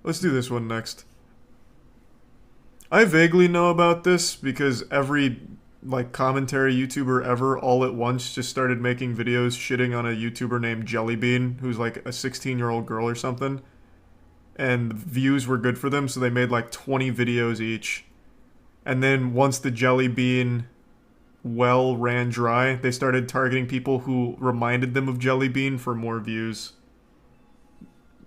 Let's do this one next. I vaguely know about this because every like commentary YouTuber ever all at once just started making videos shitting on a YouTuber named Jellybean, who's like a 16-year-old girl or something. And the views were good for them, so they made like 20 videos each. And then once the Jellybean well ran dry, they started targeting people who reminded them of Jellybean for more views.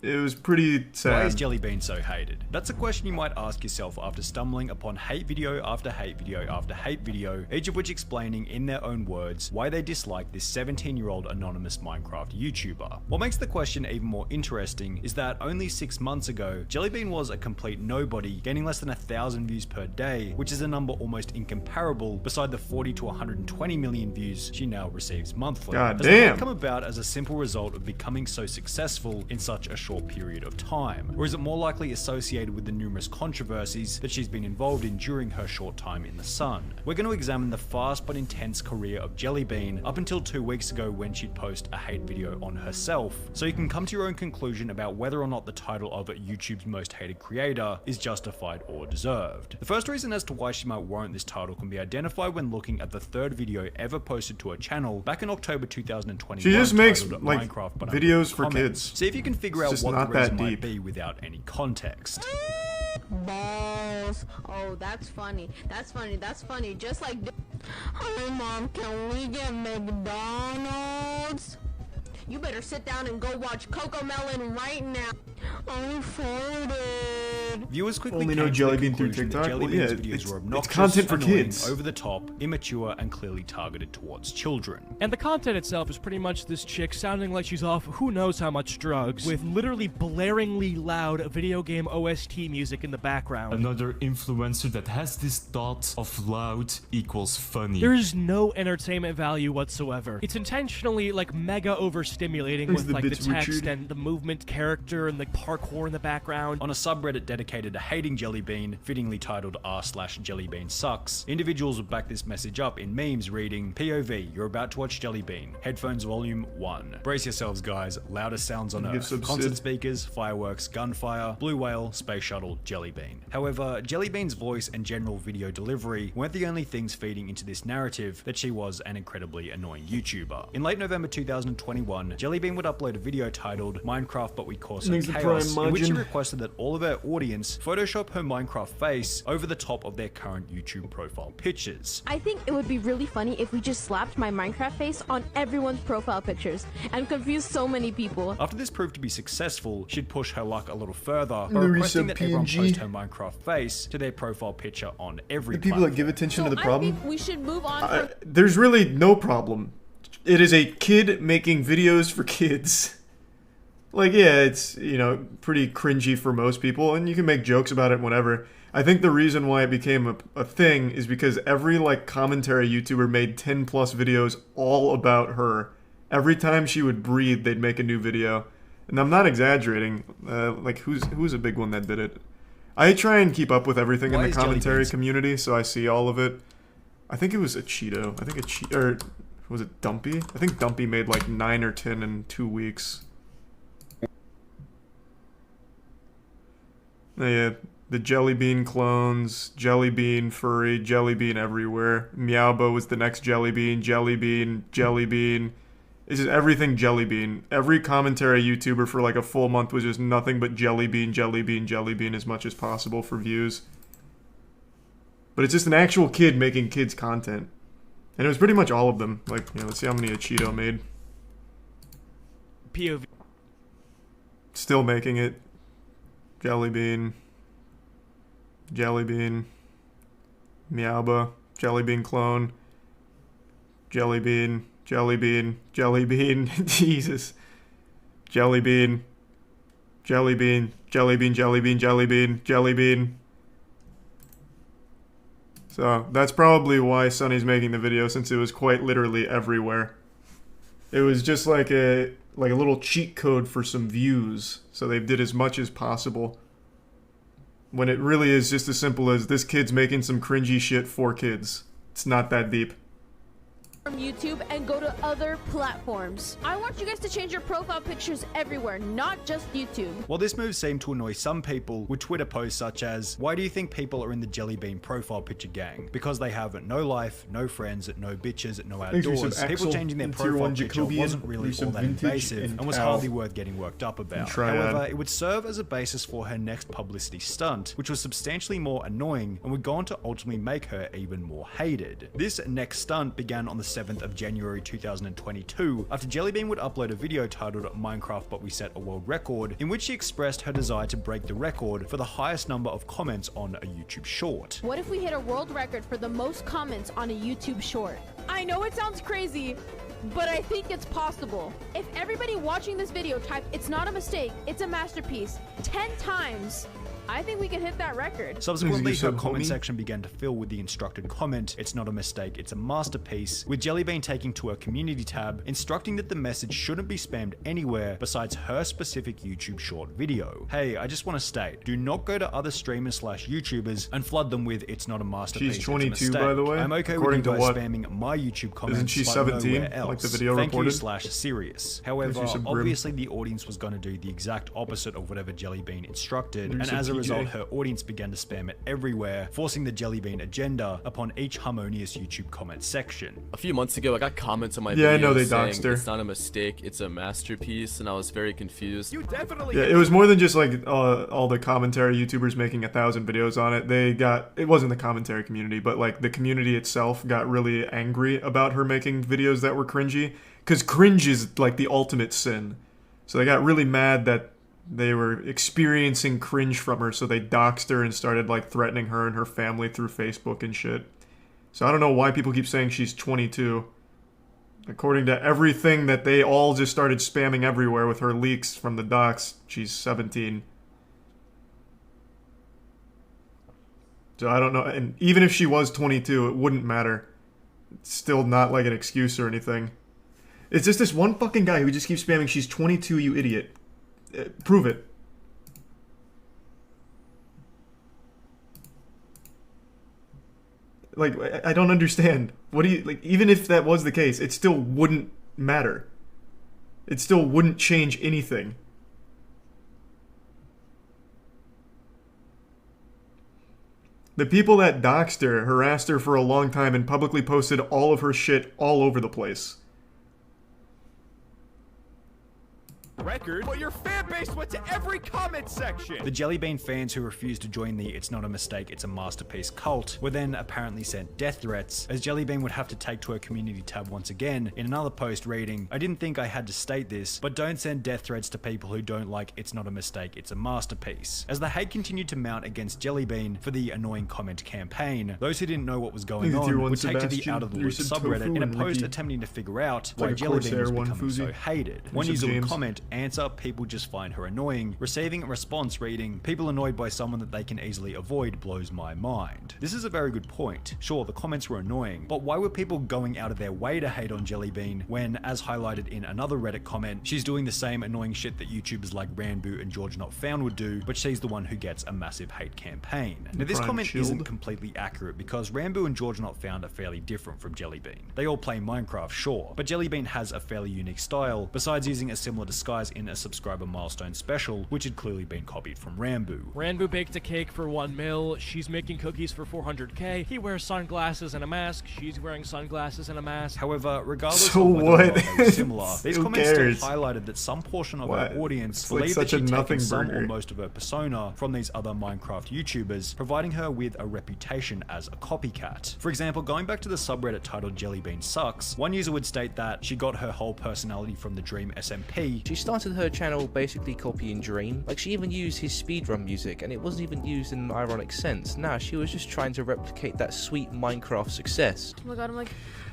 It was pretty sad. Why is Jellybean so hated? That's a question you might ask yourself after stumbling upon hate video after hate video after hate video, each of which explaining in their own words why they dislike this 17-year-old anonymous Minecraft YouTuber. What makes the question even more interesting is that only 6 months ago, Jellybean was a complete nobody, gaining less than 1,000 views per day, which is a number almost incomparable beside the 40 to 120 million views she now receives monthly. God Has damn. that come about as a simple result of becoming so successful in such a short period of time? Or is it more likely associated with the numerous controversies that she's been involved in during her short time in the sun? We're going to examine the fast but intense career of Jellybean up until 2 weeks ago when she'd post a hate video on herself, so you can come to your own conclusion about whether or not the title of YouTube's most hated creator is justified or deserved. The first reason as to why she might warrant this title can be identified when looking at the third video ever posted to her channel back in October 2021. She just makes titled like Minecraft, but videos for comments. kids. See if you can figure out It's just what not the that reason might deep. be without any context. Balls. Oh, that's funny. That's funny. That's funny. Just like. Hey, Mom, can we get McDonald's? You better sit down and go watch Coco Melon right now. I farted. Viewers quickly Only came know to the Jellybean through conclusion that TikTok? Well, Jellybean's yeah, videos it's were obnoxious, content for annoying, kids. over the top, immature, and clearly targeted towards children. And the content itself is pretty much this chick sounding like she's off who knows how much drugs, with literally blaringly loud video game OST music in the background. Another influencer that has this thought of loud equals funny. There's no entertainment value whatsoever. It's intentionally like mega overstimulating Thanks with the like the bits, text Richard. and the movement character and the parkour in the background. On a subreddit dedicated to hating Jellybean, fittingly titled r/Jellybean sucks, individuals would back this message up in memes reading, POV, you're about to watch Jellybean, headphones volume 1. Brace yourselves guys, loudest sounds on Give earth, some concert Sid. speakers, fireworks, gunfire, blue whale, space shuttle, Jellybean. However, Jellybean's voice and general video delivery weren't the only things feeding into this narrative that she was an incredibly annoying YouTuber. In late November 2021, Jellybean would upload a video titled Minecraft But We Cause Some Thanks to Chaos, Prime in which she Margin. requested that all of her audience Photoshop her Minecraft face over the top of their current YouTube profile pictures. I think it would be really funny if we just slapped my Minecraft face on everyone's profile pictures and confused so many people. After this proved to be successful, she'd push her luck a little further by Larissa requesting that everyone PNG. post her Minecraft face to their profile picture on every The people that platform. give attention to the I problem. think we should move on from There's really no problem. It is a kid making videos for kids. Like, yeah, it's, you know, pretty cringy for most people, and you can make jokes about it, whatever. I think the reason why it became a thing is because every, like, commentary YouTuber made 10 plus videos all about her. Every time she would breathe, they'd make a new video. And I'm not exaggerating. Like, who's a big one that did it? I try and keep up with everything Why in the is commentary Jellybean- community, so I see all of it. I think it was a Cheeto. I think or was it Dumpy? I think Dumpy made like 9 or 10 in 2 weeks. Yeah, the Jellybean clones, Jellybean furry, Jellybean everywhere. Meowbo was the next Jellybean, Jellybean. It's just everything Jellybean. Every commentary YouTuber for like a full month was just nothing but Jellybean as much as possible for views. But it's just an actual kid making kids content. And it was pretty much all of them. Like, you know, let's see how many a Cheeto made. POV. Still making it. Jellybean. Meowba. Jellybean clone. Jellybean. Jesus. Jellybean. So, that's probably why Sunny's making the video, since it was quite literally everywhere. It was just like a little cheat code for some views, so they did as much as possible. When it really is just as simple as this kid's making some cringy shit for kids. It's not that deep. from YouTube and go to other platforms. I want you guys to change your profile pictures everywhere, not just YouTube. While this move seemed to annoy some people, with Twitter posts such as, "Why do you think people are in the Jellybean profile picture gang? Because they have no life, no friends, no bitches, no outdoors." People changing their profile picture wasn't really all that invasive and was hardly worth getting worked up about. However, it would serve as a basis for her next publicity stunt, which was substantially more annoying and would go on to ultimately make her even more hated. This next stunt began on the 7th of January 2022 after Jellybean would upload a video titled "Minecraft But We Set a World Record," in which she expressed her desire to break the record for the highest number of comments on a YouTube short. What if we hit a world record for the most comments on a YouTube short? I know it sounds crazy, but I think it's possible. If everybody watching this video typed "It's not a mistake, it's a masterpiece" 10 times, I think we can hit that record. Subsequently, her comment section began to fill with the instructed comment, "It's not a mistake, it's a masterpiece," with Jellybean taking to her community tab, instructing that the message shouldn't be spammed anywhere besides her specific YouTube short video. Hey, I just want to state, do not go to other streamers / YouTubers and flood them with "It's not a masterpiece, She's 22, it's a mistake." by the way. I'm okay According with you to guys what? spamming my YouTube comments, Isn't she but 17, nowhere else. like the video Thank reported? you / serious. However, Gives you some grim. obviously the audience was going to do the exact opposite of whatever Jellybean instructed, There's and some as a PJ. result, her audience began to spam it everywhere, forcing the Jellybean agenda upon each harmonious YouTube comment section. A few months ago, I got comments on my Yeah, I video know they saying doxed her. "It's not a mistake, it's a masterpiece," and I was very confused. You definitely. Yeah, it was more than just like all the commentary YouTubers making 1,000 videos on it. It wasn't the commentary community, but like the community itself got really angry about her making videos that were cringy, because cringe is like the ultimate sin. So they got really mad that they were experiencing cringe from her, so they doxed her and started like threatening her and her family through Facebook and shit. So I don't know why people keep saying she's 22. According to everything that they all just started spamming everywhere with her leaks from the docs, she's 17. So I don't know, and even if she was 22, it wouldn't matter. It's still not like an excuse or anything. It's just this one fucking guy who just keeps spamming, "She's 22, you idiot." Prove it. Like, I don't understand. What do you, like, even if that was the case, it still wouldn't matter. It still wouldn't change anything. The people that doxed her harassed her for a long time and publicly posted all of her shit all over the place. Record, but your fan base went to every comment section. The Jellybean fans who refused to join the "It's not a mistake, it's a masterpiece" cult were then apparently sent death threats, as Jellybean would have to take to her community tab once again in another post reading, "I didn't think I had to state this, but don't send death threats to people who don't like 'It's not a mistake, it's a masterpiece." As the hate continued to mount against Jellybean for the annoying comment campaign, those who didn't know what was going on would take to the Out of the Loop subreddit in a post attempting to figure out why Jellybean was becoming so hated. One user would comment, "Answer, people just find her annoying," receiving a response reading, "People annoyed by someone that they can easily avoid blows my mind." This is a very good point. Sure, the comments were annoying, but why were people going out of their way to hate on Jellybean when, as highlighted in another Reddit comment, she's doing the same annoying shit that YouTubers like Ranboo and George Not Found would do, but she's the one who gets a massive hate campaign. Now this comment isn't completely accurate, because Ranboo and George Not Found are fairly different from Jellybean. They all play Minecraft, sure, but Jellybean has a fairly unique style, besides using a similar disguise in a subscriber milestone special, which had clearly been copied from Ranboo. Ranboo baked a cake for 1 mil, she's making cookies for 400k, he wears sunglasses and a mask, she's wearing sunglasses and a mask. However, regardless So of whether or not what? they were similar, these Who comments cares? still highlighted that some portion of What? her audience It's like believed that such a she'd taken nothing some or burger. most of her persona from these other Minecraft YouTubers, providing her with a reputation as a copycat. For example, going back to the subreddit titled "Jellybean Sucks," one user would state that she got her whole personality from the Dream SMP. She started her channel basically copying Dream. Like, she even used his speedrun music, and it wasn't even used in an ironic sense. Nah, she was just trying to replicate that sweet Minecraft success. Oh my god, I'm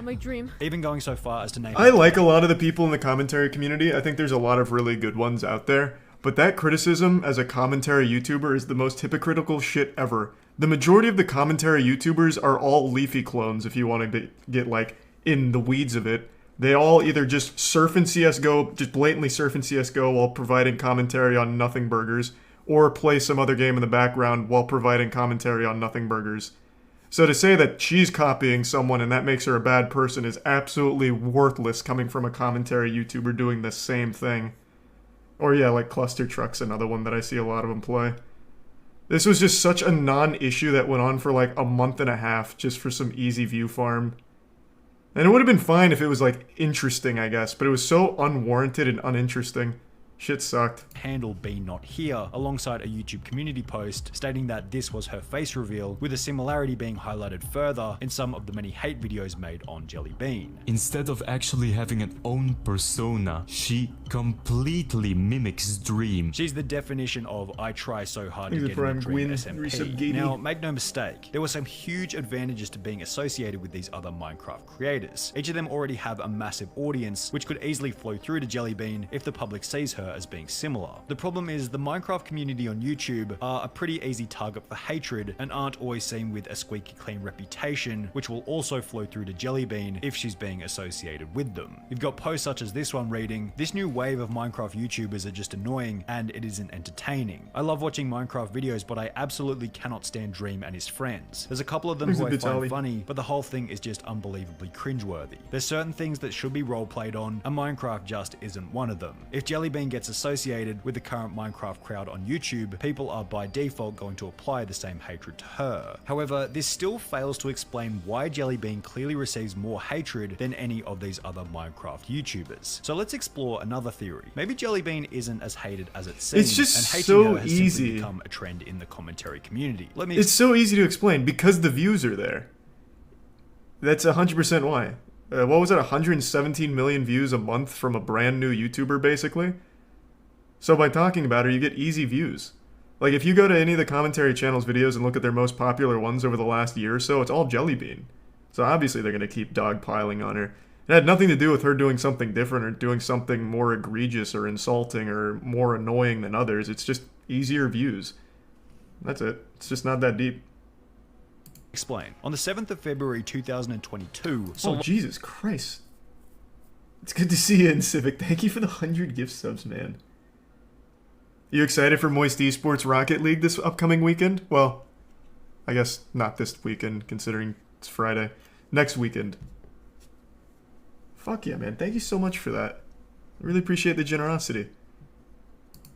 like Dream. Even going so far as to name I like a lot of the people in the commentary community. I think there's a lot of really good ones out there. But that criticism as a commentary YouTuber is the most hypocritical shit ever. The majority of the commentary YouTubers are all Leafy clones, if you want to get like in the weeds of it. They all either just surf in CSGO, just blatantly surf in CSGO while providing commentary on Nothing Burgers, or play some other game in the background while providing commentary on Nothing Burgers. So to say that she's copying someone and that makes her a bad person is absolutely worthless coming from a commentary YouTuber doing the same thing. Or yeah, like Cluster Truck's another one that I see a lot of them play. This was just such a non-issue that went on for like a month and a half just for some easy view farm. And it would have been fine if it was like interesting, I guess, but it was so unwarranted and uninteresting. Shit sucked. Handle Be Not Here alongside a YouTube community post stating that this was her face reveal, with a similarity being highlighted further in some of the many hate videos made on Jelly Bean. Instead of actually having an own persona, she completely mimics Dream. She's the definition of I try so hard to He's a get prime in the Dream Gwyn, SMP. Now, make no mistake, there were some huge advantages to being associated with these other Minecraft creators. Each of them already have a massive audience, which could easily flow through to Jelly Bean if the public sees her as being similar. The problem is the Minecraft community on YouTube are a pretty easy target for hatred and aren't always seen with a squeaky clean reputation, which will also flow through to Jelly Bean if she's being associated with them. You've got posts such as this one reading, "This new wave of Minecraft YouTubers are just annoying and it isn't entertaining. I love watching Minecraft videos, but I absolutely cannot stand Dream and his friends. There's a couple of them who I find funny, but the whole thing is just unbelievably cringeworthy. There's certain things that should be roleplayed on, and Minecraft just isn't one of them. If Jelly Bean gets associated with the current Minecraft crowd on YouTube, people are by default going to apply the same hatred to her. However, this still fails to explain why Jelly Bean clearly receives more hatred than any of these other Minecraft YouTubers. So let's explore another theory. Maybe Jelly Bean isn't as hated as it seems, It's just and hating so her has easy. simply become a trend in the commentary community. It's so easy to explain because the views are there. That's 100% why. What was it, 117 million views a month from a brand new YouTuber, basically? So by talking about her, you get easy views. Like, if you go to any of the commentary channels' videos and look at their most popular ones over the last year or so, it's all Jelly Bean. So obviously they're going to keep dogpiling on her. It had nothing to do with her doing something different or doing something more egregious or insulting or more annoying than others. It's just easier views. That's it. It's just not that deep. Explain. On the 7th of February 2022... Oh, Jesus Christ. It's good to see you in Civic. Thank you for the 100 gift subs, man. You excited for Moist Esports Rocket League this upcoming weekend? Well, I guess not this weekend, considering it's Friday. Next weekend. Fuck yeah, man. Thank you so much for that. I really appreciate the generosity.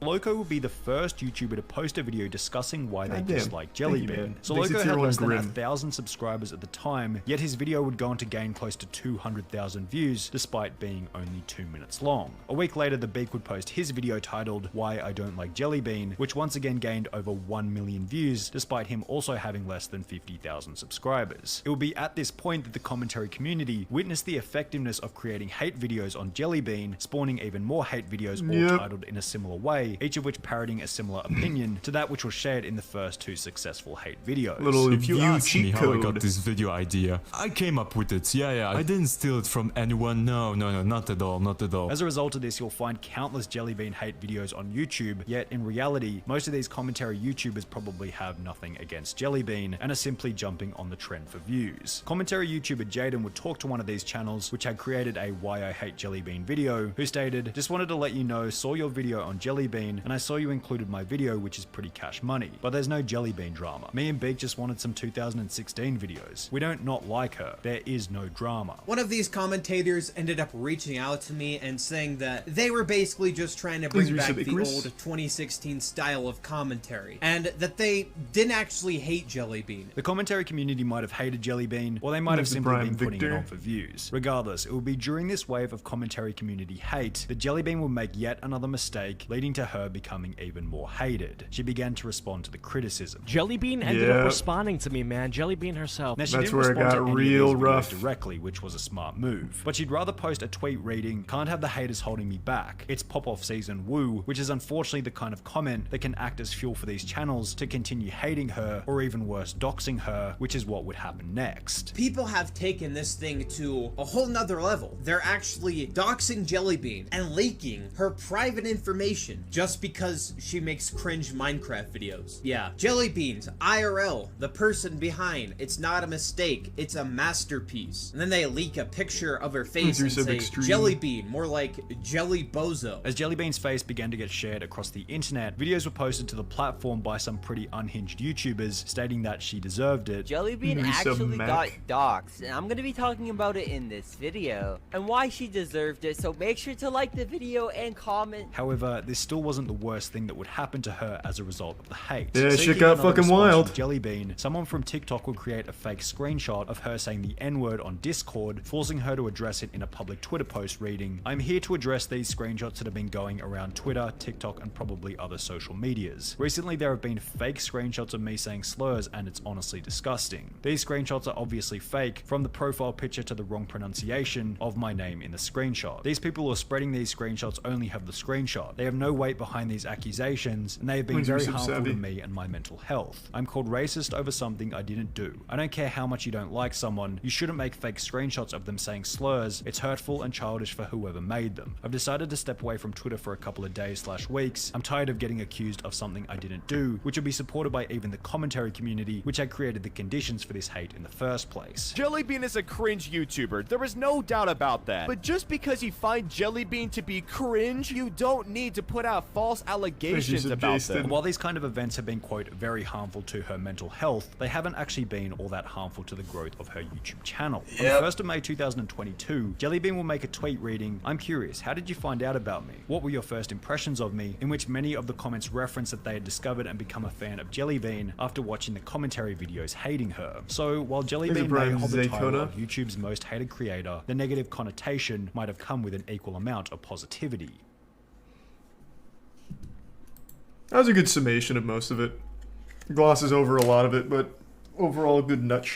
Loco will be the first YouTuber to post a video discussing why they dislike Jelly Thank you, Bean. man. So Makes Loco it had tier less one than grim. 1,000 subscribers at the time, yet his video would go on to gain close to 200,000 views despite being only 2 minutes long. A week later, the Beak would post his video titled Why I Don't Like Jelly Bean, which once again gained over 1 million views despite him also having less than 50,000 subscribers. It will be at this point that the commentary community witnessed the effectiveness of creating hate videos on Jelly Bean, spawning even more hate videos all titled in a similar way, each of which parodied a similar opinion to that which was shared in the first 2 successful hate videos. If you ask me how I got this video idea, I came up with it. Yeah, I didn't steal it from anyone. No, not at all, not at all. As a result of this, you'll find countless Jelly Bean hate videos on YouTube, yet in reality, most of these commentary YouTubers probably have nothing against Jelly Bean and are simply jumping on the trend for views. Commentary YouTuber Jaden would talk to one of these channels, which had created a Why I Hate Jelly Bean video, who stated, "Just wanted to let you know, saw your video on Jelly Bean, and I saw you included my video, which is pretty cash money. But there's no Jelly Bean drama. Me and Beak just wanted some 2016 videos. We don't not like her. There is no drama." One of these commentators ended up reaching out to me and saying that they were basically just trying to bring back the old 2016 style of commentary, and that they didn't actually hate Jelly Bean. The commentary community might have hated Jelly Bean, or they might have simply been putting it on for views. Regardless, it will be during this wave of commentary community hate that Jelly Bean will make yet another mistake, leading to her becoming even more hated. She began to respond to the criticism. Jelly Bean ended up responding to me, man. Jelly Bean herself. Now, she didn't respond to any of these videos directly, which was a smart move. But she'd rather post a tweet reading, "Can't have the haters holding me back. It's pop-off season, woo," which is unfortunately the kind of comment that can act as fuel for these channels to continue hating her, or even worse, doxing her, which is what would happen next. People have taken this thing to a whole nother level. They're actually doxing Jelly Bean and leaking her private information just because she makes cringe Minecraft videos. Yeah. Jellybeans, IRL, the person behind. It's not a mistake. It's a masterpiece. And then they leak a picture of her face and say, Jellybean, more like Jelly Bozo. As Jellybean's face began to get shared across the internet, videos were posted to the platform by some pretty unhinged YouTubers stating that she deserved it. Jellybean actually got doxxed, and I'm gonna be talking about it in this video, and why she deserved it, so make sure to like the video and comment. However, this still wasn't the worst thing that would happen to her as a result of the hate. Yeah, shit got fucking wild. Jellybean, someone from TikTok would create a fake screenshot of her saying the N-word on Discord, forcing her to address it in a public Twitter post reading, "I'm here to address these screenshots that have been going around Twitter, TikTok, and probably other social medias. Recently, there have been fake screenshots of me saying slurs, and it's honestly disgusting. These screenshots are obviously fake, from the profile picture to the wrong pronunciation of my name in the screenshot. These people who are spreading these screenshots only have the screenshot. They have no weight behind these accusations, and they have been very harmful to me and my mental health. I'm called racist over something I didn't do. I don't care how much you don't like someone, you shouldn't make fake screenshots of them saying slurs. It's hurtful and childish for whoever made them. I've decided to step away from Twitter for a couple of days/weeks. I'm tired of getting accused of something I didn't do, which would be supported by even the commentary community, which had created the conditions for this hate in the first place." Jellybean is a cringe YouTuber, there is no doubt about that. But just because you find Jellybean to be cringe, you don't need to put out false allegations about them. And while these kind of events have been, quote, very harmful to her mental health, they haven't actually been all that harmful to the growth of her YouTube channel. On the 1st of May 2022, Jellybean will make a tweet reading, "I'm curious, how did you find out about me? What were your first impressions of me?" in which many of the comments reference that they had discovered and become a fan of Jellybean after watching the commentary videos hating her. So while Jellybean may hold the title of YouTube's most hated creator, the negative connotation might have come with an equal amount of positivity. That was a good summation of most of it. Glosses over a lot of it, but overall a good nutshell.